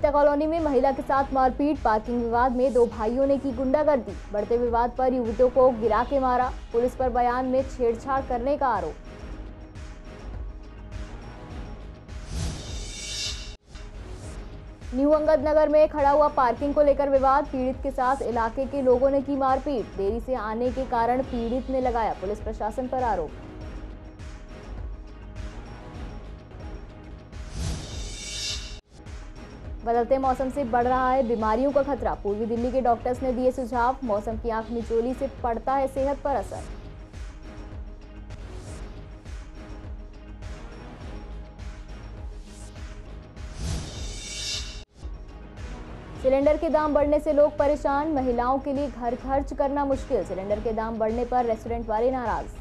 Gita colony में महिला के साथ मारपीट, पार्किंग विवाद में दो भाइयों ने की गुंडागर्दी। बढ़ते विवाद पर युवतियों को गिरा के मारा, पुलिस पर बयान में छेड़छाड़ करने का आरोप। न्यू अंगद नगर में खड़ा हुआ पार्किंग को लेकर विवाद, पीड़ित के साथ इलाके के लोगों ने की मारपीट। देरी से आने के कारण पीड़ित ने लगाया पुलिस प्रशासन पर आरोप। बदलते मौसम से बढ़ रहा है बीमारियों का खतरा। पूर्वी दिल्ली के डॉक्टर्स ने दिए सुझाव, मौसम की आंख मिचोली से पड़ता है सेहत पर असर। सिलेंडर के दाम बढ़ने से लोग परेशान, महिलाओं के लिए घर खर्च करना मुश्किल। सिलेंडर के दाम बढ़ने पर रेस्टोरेंट वाले नाराज।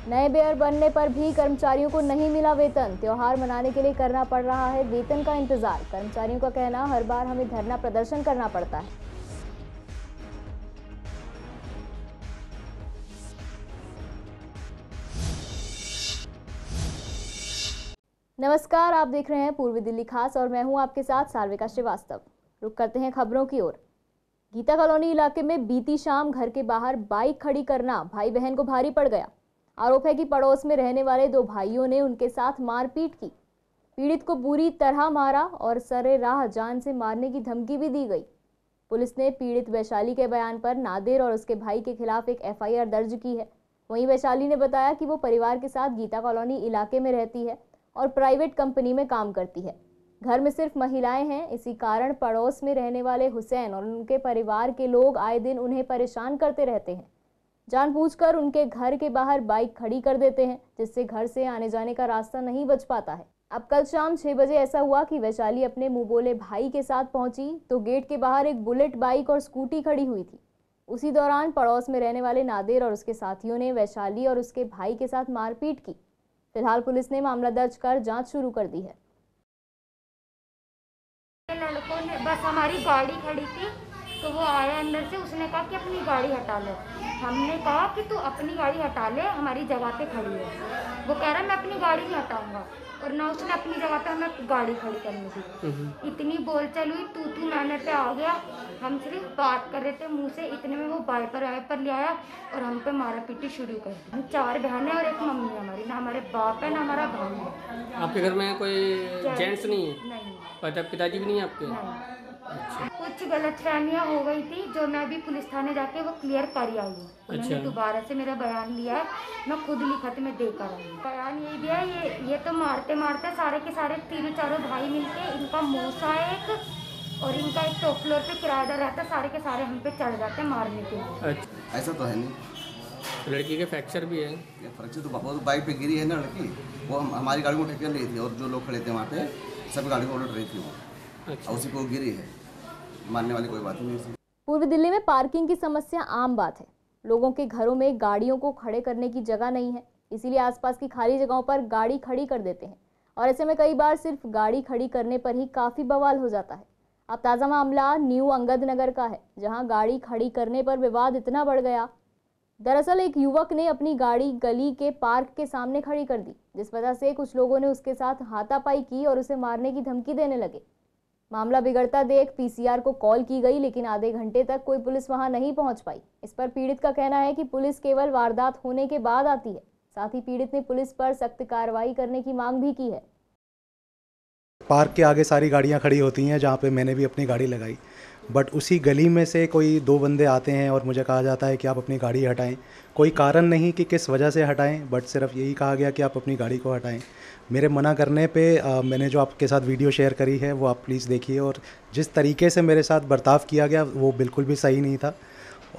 नए बेयर बनने पर भी कर्मचारियों को नहीं मिला वेतन। त्योहार मनाने के लिए करना पड़ रहा है वेतन का इंतजार। कर्मचारियों का कहना, हर बार हमें धरना प्रदर्शन करना पड़ता है। नमस्कार, आप देख रहे हैं पूर्वी दिल्ली खास और मैं हूं आपके साथ सार्विका श्रीवास्तव। रुक करते हैं खबरों की ओर। गीता कॉलोनी इलाके में बीती शाम घर के बाहर बाइक खड़ी करना भाई बहन को भारी पड़ गया। आरोप है कि पड़ोस में रहने वाले दो भाइयों ने उनके साथ मारपीट की। पीड़ित को बुरी तरह मारा और सरेराह जान से मारने की धमकी भी दी गई। पुलिस ने पीड़ित वैशाली के बयान पर नादिर और उसके भाई के खिलाफ एक एफआईआर दर्ज की है। वहीं वैशाली ने बताया कि वो परिवार के साथ गीता कॉलोनी इलाके में रहती है और प्राइवेट कंपनी में काम करती है। घर में सिर्फ महिलाएं हैं, इसी कारण पड़ोस में रहने वाले हुसैन और उनके परिवार के लोग आए दिन उन्हें परेशान करते रहते हैं। जानबूझकर उनके घर के बाहर बाइक खड़ी कर देते हैं, जिससे घर से आने जाने का रास्ता नहीं बच पाता है। अब कल शाम 6 बजे ऐसा हुआ कि वैशाली अपने मुंह बोले भाई के साथ पहुंची तो गेट के बाहर एक बुलेट बाइक और स्कूटी खड़ी हुई थी। उसी दौरान पड़ोस में रहने वाले नादिर और उसके साथियों ने वैशाली और उसके भाई के साथ मारपीट की। फिलहाल पुलिस ने मामला दर्ज कर जांच शुरू कर दी है। लड़कों ने बस हमारी गाड़ी खड़ी थी तो वो आया अंदर से, उसने कहा कि अपनी गाड़ी हटा लो। हमने कहा कि तू अपनी गाड़ी हटा ले, हमारी जगह पे खड़ी है। वो कह रहा मैं अपनी गाड़ी नहीं हटाऊंगा और ना उसने अपनी जगह पे हमें गाड़ी खड़ी करने दी। इतनी बोलचाल हुई, तू मैंने पे आ गया। हम सिर्फ बात कर रहे थे मुंह से, इतने में वो वाइपर ले आया और हम पे मारा पीटी शुरू कर दी। हम 4 बहनें और एक मम्मी हमारी, ना हमारे बाप है ना हमारा भाई है। आपके घर में कोई जेंट्स नहीं है? नहीं। पिताजी भी नहीं है आपके? नहीं। अच्छा। कुछ गलतफहमियां हो गई थी जो मैं भी पुलिस थाने जाके वो क्लियर कर आई हूँ। उन्होंने दोबारा से मेरा बयान लिया है, मैं खुद लिखत में देकर आई हूँ। बयान यही दिया है, ये तो मारते मारते सारे के सारे 3-4 भाई मिलके, इनका मौसा एक और इनका एक टॉप फ्लोर पे किराएदार रहता, सारे के सारे हम पे चढ़ जाते मारने के लिए। अच्छा। ऐसा तो है नहीं। लड़की के फ्रैक्चर भी है? फ्रैक्चर तो बाइक पे गिरी है ना लड़की, वो हमारी गाड़ी को ठेकर ली थी और जो लोग खड़े थे वहाँ पे सब गाड़ी को उलट रही थी वो। अच्छा। उसी को गिरी है, मानने वाली कोई बात नहीं है। पूर्वी दिल्ली में पार्किंग की समस्या आम बात है। लोगों के घरों में गाड़ियों को खड़े करने की जगह नहीं है, इसीलिए आसपास की खाली जगहों पर गाड़ी खड़ी कर देते हैं और ऐसे में कई बार सिर्फ गाड़ी खड़ी करने पर ही काफी बवाल हो जाता है। अब ताज़ा मामला न्यू अंगद नगर का है, जहां गाड़ी खड़ी करने पर विवाद इतना बढ़ गया। दरअसल एक युवक ने अपनी गाड़ी गली के पार्क के सामने खड़ी कर दी, जिस वजह से कुछ लोगों ने उसके साथ हाथापाई की और उसे मारने की धमकी देने लगे। मामला बिगड़ता देख पीसीआर को कॉल की गई, लेकिन आधे घंटे तक कोई पुलिस वहां नहीं पहुंच पाई। इस पर पीड़ित का कहना है कि पुलिस केवल वारदात होने के बाद आती है। साथ ही पीड़ित ने पुलिस पर सख्त कार्रवाई करने की मांग भी की है। पार्क के आगे सारी गाड़ियां खड़ी होती हैं जहां पे मैंने भी अपनी गाड़ी लगाई, बट उसी गली में से कोई 2 बंदे आते हैं और मुझे कहा जाता है कि आप अपनी गाड़ी हटाएं। कोई कारण नहीं कि किस वजह से हटाएं, बट सिर्फ यही कहा गया कि आप अपनी गाड़ी को हटाएं। मेरे मना करने पे मैंने जो आपके साथ वीडियो शेयर करी है वो आप प्लीज़ देखिए, और जिस तरीके से मेरे साथ बर्ताव किया गया वो बिल्कुल भी सही नहीं था।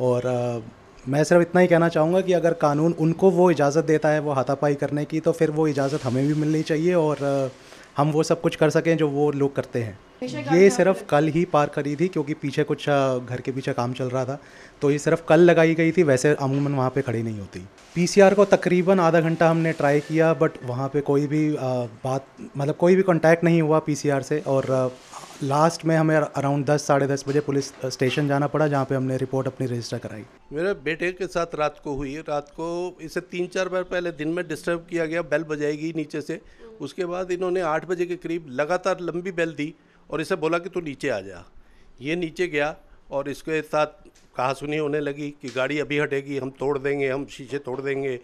और मैं सिर्फ इतना ही कहना चाहूँगा कि अगर कानून उनको वो इजाज़त देता है वो हाथापाई करने की, तो फिर वो इजाज़त हमें भी मिलनी चाहिए और हम वो सब कुछ कर सकें जो वो लोग करते हैं। ये सिर्फ कल ही पार्क करी थी क्योंकि पीछे कुछ घर के पीछे काम चल रहा था, तो ये सिर्फ कल लगाई गई थी, वैसे अमूमन वहाँ पे खड़ी नहीं होती। पीसीआर को तकरीबन आधा घंटा हमने ट्राई किया, बट वहाँ पे कोई भी कोई भी कांटेक्ट नहीं हुआ पीसीआर से, और लास्ट में हमें अराउंड 10 साढ़े 10 बजे पुलिस स्टेशन जाना पड़ा, जहाँ पे हमने रिपोर्ट अपनी रजिस्टर कराई। मेरे बेटे के साथ रात को हुई। रात को इसे 3-4 बार पहले दिन में डिस्टर्ब किया गया, बेल बजाएगी नीचे से। उसके बाद इन्होंने 8 बजे के करीब लगातार लंबी बेल दी और इसे बोला कि तू नीचे आ जा। ये नीचे गया और इसके साथ कहासुनी होने लगी कि गाड़ी अभी हटेगी, हम तोड़ देंगे, हम शीशे तोड़ देंगे।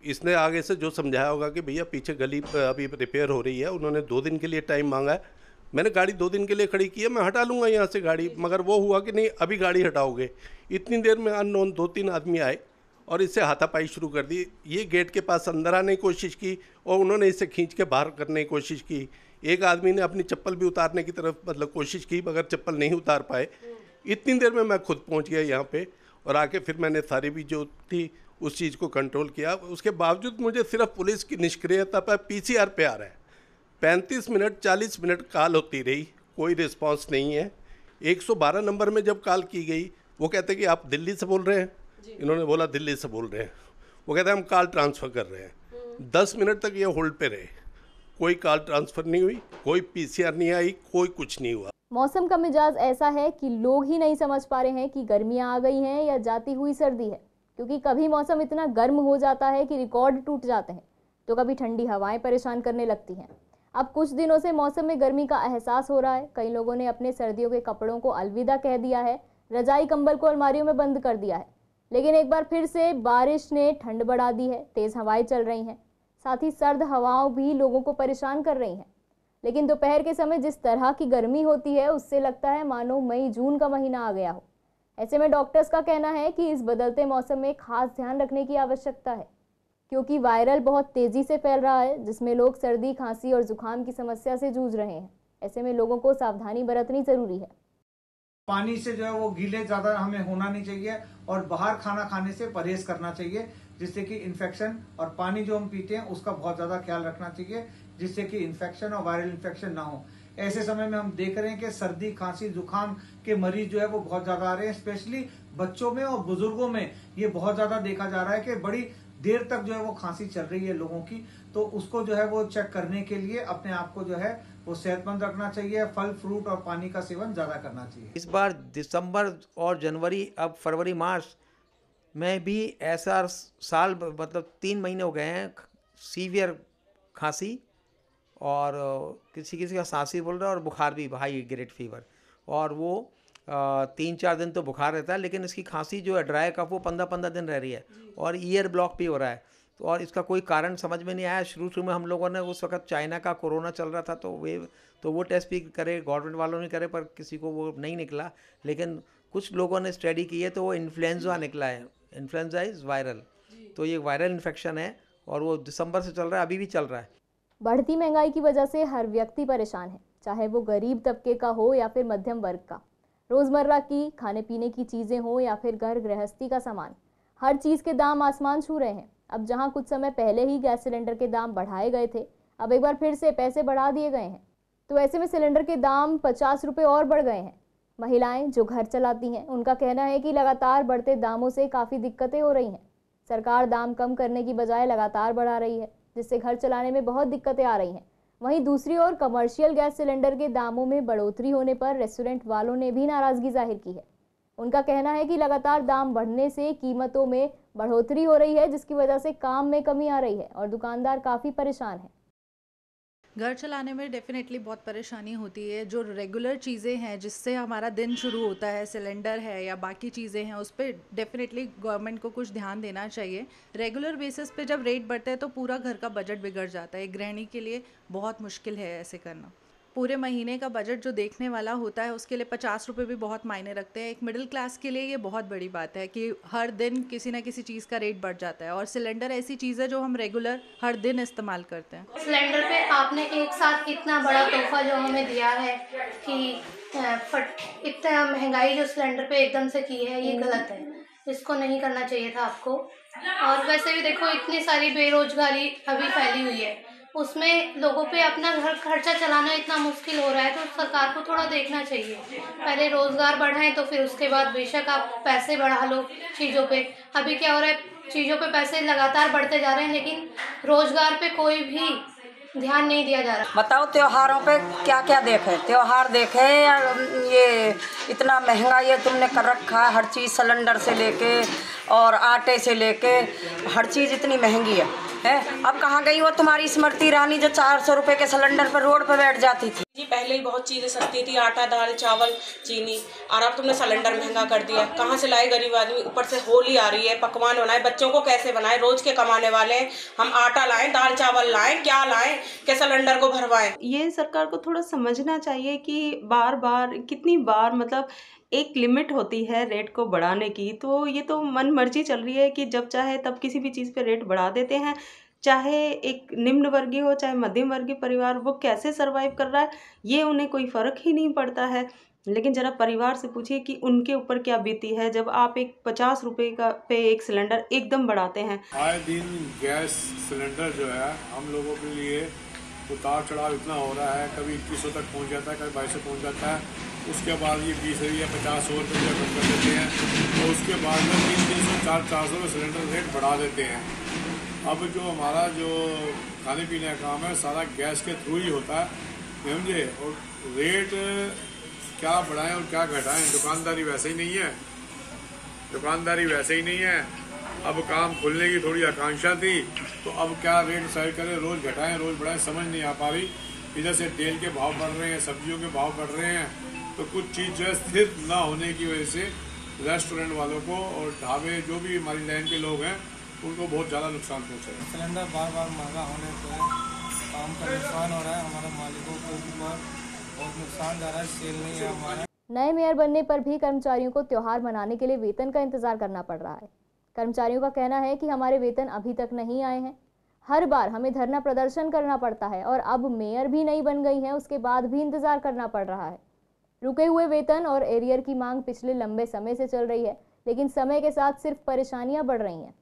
इसने आगे से जो समझाया होगा कि भैया पीछे गली अभी रिपेयर हो रही है, उन्होंने 2 दिन के लिए टाइम मांगा है। मैंने गाड़ी 2 दिन के लिए खड़ी की है, मैं हटा लूँगा यहाँ से गाड़ी, मगर वो हुआ कि नहीं अभी गाड़ी हटाओगे। इतनी देर में अननोन 2-3 आदमी आए और इससे हाथापाई शुरू कर दी। ये गेट के पास अंदर आने की कोशिश की और उन्होंने इसे खींच के बाहर करने की कोशिश की। एक आदमी ने अपनी चप्पल भी उतारने की तरफ कोशिश की, मगर चप्पल नहीं उतार पाए। इतनी देर में मैं खुद पहुँच गया यहाँ पर और आके फिर मैंने सारी भी जो थी उस चीज़ को कंट्रोल किया। उसके बावजूद मुझे सिर्फ पुलिस की निष्क्रियता पर PCR पे आ रहा है। 35 मिनट 40 मिनट कॉल होती रही, कोई रिस्पांस नहीं है। 112 नंबर में जब कॉल की गई, वो कहते कि आप दिल्ली से बोल रहे हैं। इन्होंने बोला दिल्ली से बोल रहे हैं। वो कहते हैं हम कॉल ट्रांसफ़र कर रहे हैं। 10 मिनट तक ये होल्ड पे रहे, कोई कॉल ट्रांसफ़र नहीं हुई, कोई PCR नहीं आई, कोई कुछ नहीं हुआ। मौसम का मिजाज ऐसा है कि लोग ही नहीं समझ पा रहे हैं कि गर्मियाँ आ गई हैं या जाती हुई सर्दी है, क्योंकि कभी मौसम इतना गर्म हो जाता है कि रिकॉर्ड टूट जाते हैं, तो कभी ठंडी हवाएं परेशान करने लगती हैं। अब कुछ दिनों से मौसम में गर्मी का एहसास हो रहा है। कई लोगों ने अपने सर्दियों के कपड़ों को अलविदा कह दिया है, रजाई कंबल को अलमारियों में बंद कर दिया है। लेकिन एक बार फिर से बारिश ने ठंड बढ़ा दी है, तेज़ हवाएं चल रही हैं, साथ ही सर्द हवाओं भी लोगों को परेशान कर रही हैं। लेकिन दोपहर के समय जिस तरह की गर्मी होती है, उससे लगता है मानो मई जून का महीना आ गया हो। ऐसे में डॉक्टर्स का कहना है कि इस बदलते मौसम में खास ध्यान रखने की आवश्यकता है, क्योंकि वायरल बहुत तेजी से फैल रहा है, जिसमें लोग सर्दी, खांसी और जुकाम की समस्या से जूझ रहे हैं। ऐसे में लोगों को सावधानी बरतनी जरूरी है। पानी से जो है वो गीले ज्यादा हमें होना नहीं चाहिए और बाहर खाना खाने से परहेज करना चाहिए, जिससे कि इन्फेक्शन, और पानी जो हम पीते हैं उसका बहुत ज्यादा ख्याल रखना चाहिए, जिससे कि इन्फेक्शन और वायरल इन्फेक्शन ना हो। ऐसे समय में हम देख रहे हैं कि सर्दी, खांसी, जुकाम के मरीज जो है वो बहुत ज्यादा आ रहे हैं, स्पेशली बच्चों में और बुजुर्गों में ये बहुत ज्यादा देखा जा रहा है कि बड़ी देर तक जो है वो खांसी चल रही है लोगों की। तो उसको जो है वो चेक करने के लिए अपने आप को जो है वो सेहतमंद रखना चाहिए। फल, फ्रूट और पानी का सेवन ज्यादा करना चाहिए। इस बार दिसंबर और जनवरी, अब फरवरी, मार्च में भी ऐसा साल 3 महीने हो गए हैं सीवियर खांसी और किसी का सांसी बोल रहा है और बुखार भी, हाई ग्रेड फीवर, और वो 3-4 दिन तो बुखार रहता है, लेकिन इसकी खांसी जो है ड्राई कफ वो 15-15 दिन रह रही है और ईयर ब्लॉक भी हो रहा है। तो और इसका कोई कारण समझ में नहीं आया। शुरू में हम लोगों ने उस वक्त चाइना का कोरोना चल रहा था तो वो टेस्ट भी करे, गवर्नमेंट वालों ने करे, पर किसी को वो नहीं निकला। लेकिन कुछ लोगों ने स्टडी की है तो वो इन्फ्लुएंजा निकला है। इन्फ्लुएंजा इज़ वायरल, तो ये वायरल इन्फेक्शन है और वो दिसंबर से चल रहा है, अभी भी चल रहा है। बढ़ती महंगाई की वजह से हर व्यक्ति परेशान है, चाहे वो गरीब तबके का हो या फिर मध्यम वर्ग का। रोजमर्रा की खाने पीने की चीजें हो या फिर घर गृहस्थी का सामान, हर चीज के दाम आसमान छू रहे हैं। अब जहां कुछ समय पहले ही गैस सिलेंडर के दाम बढ़ाए गए थे, अब एक बार फिर से पैसे बढ़ा दिए गए हैं। तो ऐसे में सिलेंडर के दाम 50 रुपये और बढ़ गए हैं। महिलाएं जो घर चलाती हैं, उनका कहना है कि लगातार बढ़ते दामों से काफ़ी दिक्कतें हो रही हैं। सरकार दाम कम करने की बजाय लगातार बढ़ा रही है, जिससे घर चलाने में बहुत दिक्कतें आ रही हैं। वहीं दूसरी ओर कमर्शियल गैस सिलेंडर के दामों में बढ़ोतरी होने पर रेस्टोरेंट वालों ने भी नाराजगी जाहिर की है। उनका कहना है कि लगातार दाम बढ़ने से कीमतों में बढ़ोतरी हो रही है, जिसकी वजह से काम में कमी आ रही है और दुकानदार काफ़ी परेशान हैं। घर चलाने में डेफिनेटली बहुत परेशानी होती है। जो रेगुलर चीज़ें हैं जिससे हमारा दिन शुरू होता है, सिलेंडर है या बाकी चीज़ें हैं, उस पर डेफिनेटली गवर्नमेंट को कुछ ध्यान देना चाहिए। रेगुलर बेसिस पे जब रेट बढ़ता है तो पूरा घर का बजट बिगड़ जाता है। एक गृहिणी के लिए बहुत मुश्किल है ऐसे करना। पूरे महीने का बजट जो देखने वाला होता है उसके लिए 50 रुपये भी बहुत मायने रखते हैं। एक मिडिल क्लास के लिए ये बहुत बड़ी बात है कि हर दिन किसी ना किसी चीज़ का रेट बढ़ जाता है और सिलेंडर ऐसी चीज़ है जो हम रेगुलर हर दिन इस्तेमाल करते हैं। सिलेंडर पे आपने एक साथ इतना बड़ा तोहफा जो हमें दिया है कि इतना महंगाई जो सिलेंडर पे एकदम से की है, ये गलत है। इसको नहीं करना चाहिए था आपको। और वैसे भी देखो इतनी सारी बेरोजगारी अभी फैली हुई है, उसमें लोगों पे अपना घर खर्चा चलाना इतना मुश्किल हो रहा है, तो सरकार को थोड़ा देखना चाहिए। पहले रोज़गार बढ़ाएं तो फिर उसके बाद बेशक आप पैसे बढ़ा लो चीज़ों पे। अभी क्या हो रहा है, चीज़ों पे पैसे लगातार बढ़ते जा रहे हैं लेकिन रोज़गार पे कोई भी ध्यान नहीं दिया जा रहा। बताओ त्योहारों पे क्या क्या देखे, त्योहार देखे या ये इतना महंगा ये तुमने कर रखा है, हर चीज़ सिलेंडर से लेके और आटे से लेके हर चीज़ इतनी महंगी है। अब कहाँ गई वो तुम्हारी स्मृति ईरानी जो 400 रुपये के सिलेंडर पर रोड पर बैठ जाती थी? जी पहले ही बहुत चीज़ें सस्ती थी, आटा दाल चावल चीनी, और अब तुमने सिलेंडर महंगा कर दिया। कहाँ से लाए गरीब आदमी? ऊपर से होली आ रही है, पकवान बनाए, बच्चों को कैसे बनाए? रोज के कमाने वाले हैं हम, आटा लाएं, दाल चावल लाएं, क्या लाएं कि सिलेंडर को भरवाएं? ये सरकार को थोड़ा समझना चाहिए कि बार बार कितनी बार, मतलब एक लिमिट होती है रेट को बढ़ाने की, तो ये तो मन मर्जी चल रही है कि जब चाहे तब किसी भी चीज़ पे रेट बढ़ा देते हैं। चाहे एक निम्न वर्गीय हो चाहे मध्यम वर्गीय परिवार, वो कैसे सरवाइव कर रहा है ये उन्हें कोई फ़र्क ही नहीं पड़ता है। लेकिन ज़रा परिवार से पूछिए कि उनके ऊपर क्या बीती है जब आप एक 50 रुपये का पे एक सिलेंडर एकदम बढ़ाते हैं। आए दिन गैस सिलेंडर जो है हम लोगों के लिए उतार चढ़ाव इतना हो रहा है, कभी 2100 तक पहुंच जाता है, कभी 2200 पहुंच जाता है। उसके बाद ये 20 या 50 और रुपये कम कर देते हैं, तो उसके बाद में 300, 400 में सिलेंडर रेट बढ़ा देते हैं। अब जो हमारा जो खाने पीने का काम है सारा गैस के थ्रू ही होता है, समझे। और रेट क्या बढ़ाएं और क्या घटाएं, दुकानदारी वैसे ही नहीं है, दुकानदारी वैसे ही नहीं है। अब काम खुलने की थोड़ी आकांक्षा थी, तो अब क्या रेट डिसाइड करें, रोज़ घटाएं रोज़ बढ़ाएं, समझ नहीं आ पा रही। इधर से तेल के भाव बढ़ रहे हैं, सब्जियों के भाव बढ़ रहे हैं, तो कुछ चीज़ जो है स्थिर ना होने की वजह से रेस्टोरेंट वालों को और ढाबे जो भी हमारी लाइन के लोग हैं उनको बहुत ज़्यादा नुकसान पहुँचा है। सिलेंडर बार बार महंगा होने पर काम का नुकसान हो रहा है, हमारे मालिकों को ऊपर बहुत नुकसान जा रहा है, सेल नहीं है हमारा। नए मेयर बनने पर भी कर्मचारियों को त्योहार मनाने के लिए वेतन का इंतजार करना पड़ रहा है। कर्मचारियों का कहना है कि हमारे वेतन अभी तक नहीं आए हैं, हर बार हमें धरना प्रदर्शन करना पड़ता है और अब मेयर भी नई बन गई है, उसके बाद भी इंतजार करना पड़ रहा है। रुके हुए वेतन और एरियर की मांग पिछले लंबे समय से चल रही है, लेकिन समय के साथ सिर्फ परेशानियां बढ़ रही हैं।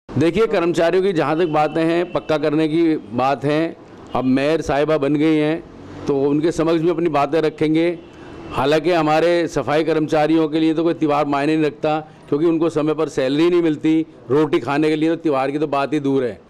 देखिए, कर्मचारियों की जहाँ तक बातें हैं पक्का करने की बात है, अब मेयर साहिबा बन गई हैं तो उनके समक्ष भी अपनी बातें रखेंगे। हालांकि हमारे सफाई कर्मचारियों के लिए तो कोई त्यौहार मायने नहीं रखता, क्योंकि उनको समय पर सैलरी नहीं मिलती, रोटी खाने के लिए तो त्यौहार की तो बात ही दूर है।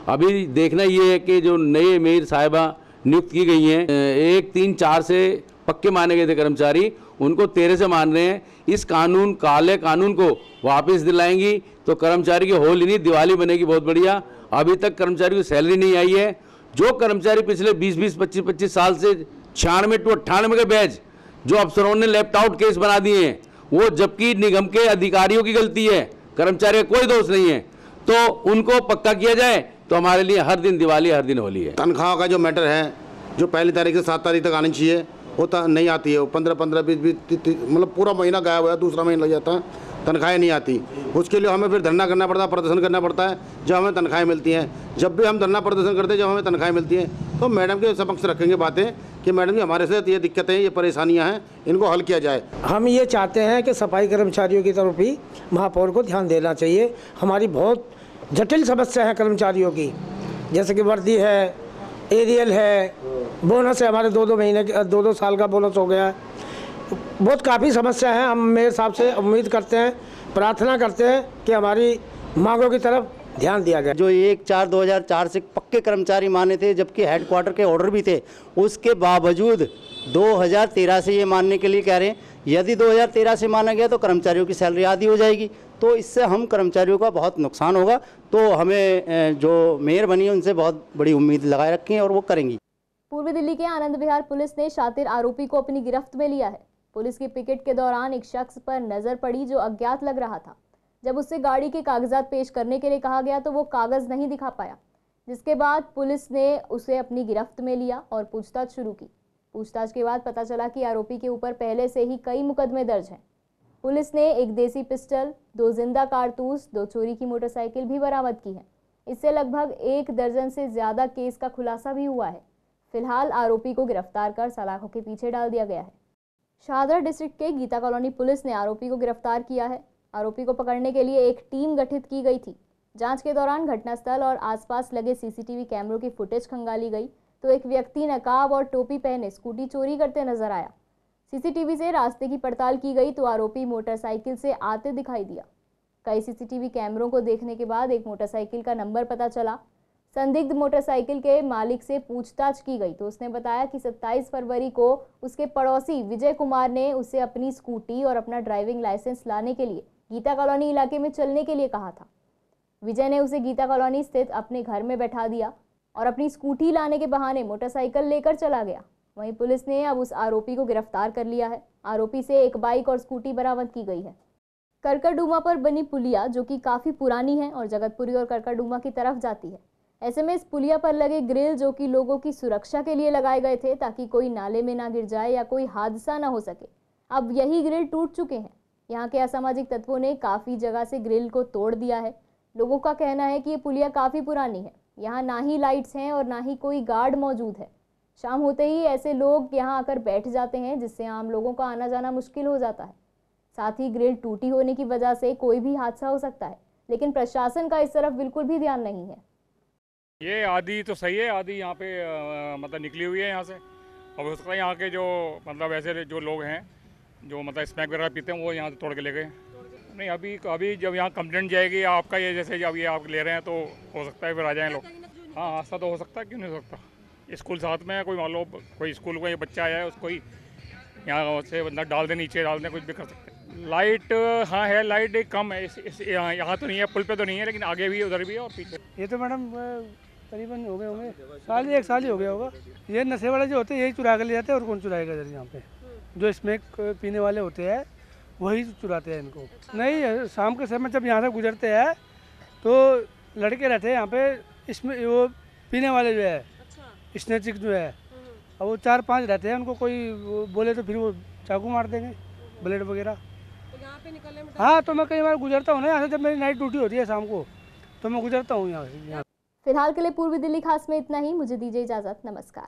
अभी देखना ये है कि जो नए मेयर साहिबा नियुक्त की गई हैं, 1, 3, 4 से पक्के माने गए थे कर्मचारी, उनको 13 से मान रहे हैं। इस कानून, काले कानून को वापस दिलाएंगी तो कर्मचारी की होली नहीं दिवाली बनेगी बहुत बढ़िया। अभी तक कर्मचारी को सैलरी नहीं आई है। जो कर्मचारी पिछले 20-20, 25-25 साल से 96 to 98 के बैच जो अफसरों ने लेफ्ट आउट केस बना दिए हैं, वो जबकि निगम के अधिकारियों की गलती है, कर्मचारी का कोई दोष नहीं है, तो उनको पक्का किया जाए तो हमारे लिए हर दिन दिवाली हर दिन होली है। तनख्वाह का जो मैटर है, जो पहली तारीख से 7 तारीख तक आनी चाहिए वो नहीं आती है, वो 15-15, 20-20 मतलब पूरा महीना गायब हुआ, दूसरा महीना लग जाता है, तनख्वाहें नहीं आती। उसके लिए हमें फिर धरना करना पड़ता है, प्रदर्शन करना पड़ता है, जब हमें तनख्वाहें मिलती हैं। जब भी हम धरना प्रदर्शन करते हैं, जब हमें तनख्वाहें मिलती हैं, तो मैडम के समक्ष रखेंगे बातें कि मैडम जी हमारे साथ ये दिक्कतें, ये परेशानियां हैं, इनको हल किया जाए। हम ये चाहते हैं कि सफाई कर्मचारियों की तरफ भी महापौर को ध्यान देना चाहिए। हमारी बहुत जटिल समस्या है कर्मचारियों की, जैसे कि वर्दी है, एरियल है, बोनस है, हमारे 2-2 महीने 2-2 साल का बोनस हो गया है। बहुत काफ़ी समस्या है। हम मेयर साहब से उम्मीद करते हैं, प्रार्थना करते हैं कि हमारी मांगों की तरफ ध्यान दिया जाए। जो 1/4/2004 से पक्के कर्मचारी माने थे, जबकि हेडक्वार्टर के ऑर्डर भी थे, उसके बावजूद 2013 से ये मानने के लिए कह रहे हैं। यदि 2013 से माना गया तो कर्मचारियों की सैलरी आधी हो जाएगी, तो इससे हम कर्मचारियों का बहुत नुकसान होगा। तो हमें जो मेयर बनी है उनसे बहुत बड़ी उम्मीद लगाए रखी है और वो करेंगी। पूर्वी दिल्ली के आनंद विहार पुलिस ने शातिर आरोपी को अपनी गिरफ्त में लिया है। पुलिस की पिकेट के दौरान एक शख्स पर नजर पड़ी जो अज्ञात लग रहा था। जब उससे गाड़ी के कागजात पेश करने के लिए कहा गया तो वो कागज नहीं दिखा पाया, जिसके बाद पुलिस ने उसे अपनी गिरफ्त में लिया और पूछताछ शुरू की। पूछताछ के बाद पता चला कि आरोपी के ऊपर पहले से ही कई मुकदमे दर्ज हैं। पुलिस ने एक देसी पिस्टल, 2 जिंदा कारतूस, 2 चोरी की मोटरसाइकिल भी बरामद की है। इससे लगभग 1 दर्जन से ज्यादा केस का खुलासा भी हुआ है। फिलहाल आरोपी को गिरफ्तार कर सलाखों के पीछे डाल दिया गया है। शाहदरा डिस्ट्रिक्ट के गीता कॉलोनी पुलिस ने आरोपी को गिरफ्तार किया है। आरोपी को पकड़ने के लिए एक टीम गठित की गई थी। जांच के दौरान घटनास्थल और आसपास लगे सीसीटीवी कैमरों की फुटेज खंगाली गई तो एक व्यक्ति नकाब और टोपी पहने स्कूटी चोरी करते नजर आया। सीसीटीवी से रास्ते की पड़ताल की गई तो आरोपी मोटरसाइकिल से आते दिखाई दिया। कई सीसीटीवी कैमरों को देखने के बाद एक मोटरसाइकिल का नंबर पता चला। संदिग्ध मोटरसाइकिल के मालिक से पूछताछ की गई तो उसने बताया कि 27 फरवरी को उसके पड़ोसी विजय कुमार ने उसे अपनी स्कूटी और अपना ड्राइविंग लाइसेंस लाने के लिए गीता कॉलोनी इलाके में चलने के लिए कहा था। विजय ने उसे गीता कॉलोनी स्थित अपने घर में बैठा दिया और अपनी स्कूटी लाने के बहाने मोटरसाइकिल लेकर चला गया। वहीं पुलिस ने अब उस आरोपी को गिरफ्तार कर लिया है। आरोपी से एक बाइक और स्कूटी बरामद की गई है। करकरडूमा पर बनी पुलिया जो कि काफ़ी पुरानी है और जगतपुरी और करकरडूमा की तरफ जाती है। ऐसे में इस पुलिया पर लगे ग्रिल जो कि लोगों की सुरक्षा के लिए लगाए गए थे ताकि कोई नाले में ना गिर जाए या कोई हादसा ना हो सके, अब यही ग्रिल टूट चुके हैं। यहाँ के असामाजिक तत्वों ने काफ़ी जगह से ग्रिल को तोड़ दिया है। लोगों का कहना है कि ये पुलिया काफ़ी पुरानी है, यहाँ ना ही लाइट्स हैं और ना ही कोई गार्ड मौजूद है। शाम होते ही ऐसे लोग यहाँ आकर बैठ जाते हैं जिससे आम लोगों का आना जाना मुश्किल हो जाता है। साथ ही ग्रिल टूटी होने की वजह से कोई भी हादसा हो सकता है, लेकिन प्रशासन का इस तरफ बिल्कुल भी ध्यान नहीं है। ये आधी तो सही है, आधी यहाँ पे मतलब निकली हुई है यहाँ से। अब हो सकता है यहाँ के जो मतलब ऐसे जो लोग हैं जो मतलब स्मैक वगैरह पीते हैं वो यहाँ से तोड़ के ले गए। नहीं अभी जब यहाँ कंप्लेंट जाएगी आपका ये जैसे जब ये आप ले रहे हैं तो हो सकता है फिर आ जाएँ लोग। हाँ हादसा तो हो सकता है, क्यों नहीं हो सकता। स्कूल साथ में है, कोई मान लो कोई स्कूल का ये बच्चा आया है उसको ही यहाँ से मतलब डाल दे, नीचे डाल दें, कुछ भी कर सकते हैं। लाइट हाँ है, लाइट एक कम है यहाँ तो नहीं है, पुल पे तो नहीं है, लेकिन आगे भी उधर भी है और पीछे। ये तो मैडम करीबन हो गए होंगे एक साल ही हो गया होगा। ये नशे वाले जो होते हैं यही चुरा कर ले जाते हैं, और कौन चुराएगा इधर यहाँ पे। जो स्मैक पीने वाले होते हैं वही चुराते हैं इनको। नहीं, शाम के समय जब यहाँ से गुजरते हैं तो लड़के रहते हैं यहाँ पे, इसमें वो पीने वाले जो है स्नेचिक जो है, अब वो 4-5 रहते हैं। उनको कोई बोले तो फिर वो चाकू मार देंगे, ब्लेड वगैरह। हाँ, तो मैं कई बार गुजरता हूँ ना यहाँ से, जब मेरी नाइट ड्यूटी होती है शाम को तो मैं गुजरता हूँ यहाँ से। फिलहाल के लिए पूर्वी दिल्ली खास में इतना ही। मुझे दीजिए इजाजत। नमस्कार।